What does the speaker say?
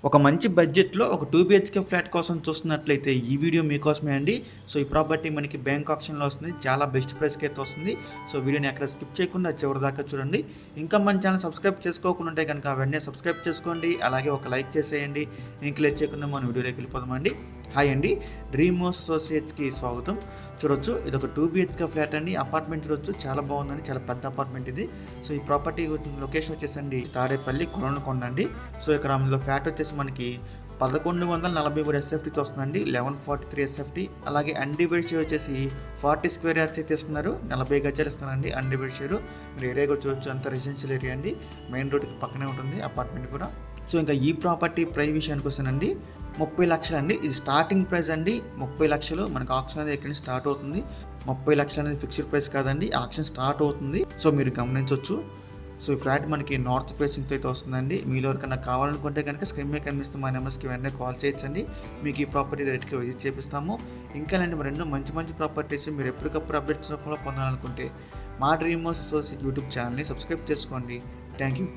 ఒక మంచి బడ్జెట్‌లో ఒక 2 బీహెచ్‌కే ఫ్లాట్ కోసం చూస్తున్నట్లయితే ఈ వీడియో మీకోసమే అండి. సో, ఈ ప్రాపర్టీ మనకి బ్యాంక్ ఆప్షన్‌లో వస్తుంది. చాలా బెస్ట్ ప్రైస్‌కి అయితే వస్తుంది. సో, వీడియోని ఎక్కడ స్కిప్ చేయకుండా చివరిదాకా చూడండి. ఇంకా మన ఛానల్ సబ్స్క్రైబ్ చేసుకోకుండా ఉంటే గనుక వెంటనే సబ్స్క్రైబ్ చేసుకోండి. అలాగే ఒక లైక్ చేసేయండి. ఇంక లేట్ చేయకుండా మనం వీడియోలోకి వెళ్ళిపోదామండి. హాయ్ అండి. డ్రీమ్ హౌస్ అసోసియేట్స్‌కి స్వాగతం. చూడొచ్చు ఇదొక 2 బీహెచ్‌కే ఫ్లాట్ అండి. అపార్ట్మెంట్ చూడొచ్చు చాలా బాగుందండి. చాలా పెద్ద అపార్ట్మెంట్ ఇది. సో, ఈ ప్రాపర్టీ లొకేషన్ వచ్చేసండి తాడేపల్లి కొలనుకొండ అండి. సో, ఇక్కడ అందులో ఫ్లాట్ వచ్చేసి మనకి 1143 ఎస్ఎఫ్టీతో వస్తుందండి. 1143 ఎస్ఎఫ్టీ. అలాగే అన్‌డివైడెడ్ షేర్ వచ్చేసి 40 స్క్వేర్ యార్డ్స్ అయితే ఇస్తున్నారు. 40 గజాలు ఇస్తానండి అన్‌డివైడెడ్ షేరు. మీరు ఏరియా కూడా చూడొచ్చు, అంతా రెసిడెన్షియల్ ఏరియా అండి. మెయిన్ రోడ్‌కి పక్కనే ఉంటుంది అపార్ట్మెంట్ కూడా. సో, ఇంకా ఈ ప్రాపర్టీ ప్రైస్ విషయానికి వస్తేనండి 30 లక్షలు అండి. ఇది స్టార్టింగ్ ప్రైస్ అండి. 30 లక్షలు మనకు ఆక్షన్ అనేది ఎక్కడి నుంచి స్టార్ట్ అవుతుంది. 30 లక్షలు అనేది ఫిక్స్డ్ ప్రైస్ కాదండి. ఆక్షన్ స్టార్ట్ అవుతుంది. సో, మీరు గమనించొచ్చు. సో, ఈ ఫ్లాట్ మనకి నార్త్ ఫేసింగ్‌తో అయితే వస్తుందండి. మీలో ఎవరికైనా కావాలనుకుంటే కనుక స్క్రీన్ మీద కనిపిస్తున్న మా నెంబర్స్‌కి వెంటనే కాల్ చేయొచ్చండి. మీకు ఈ ప్రాపర్టీ డైరెక్ట్‌గా విజిట్ చేపిస్తాము. ఇంకా ఇలాంటి మరెన్నో మంచి మంచి ప్రాపర్టీస్ మీరు ఎప్పటికప్పుడు అప్డేట్స్ రూపంలో పొందాలనుకుంటే మా డ్రీమ్ హౌస్ అసోసియేట్ యూట్యూబ్ ఛానల్‌ని సబ్స్క్రైబ్ చేసుకోండి. Thank you.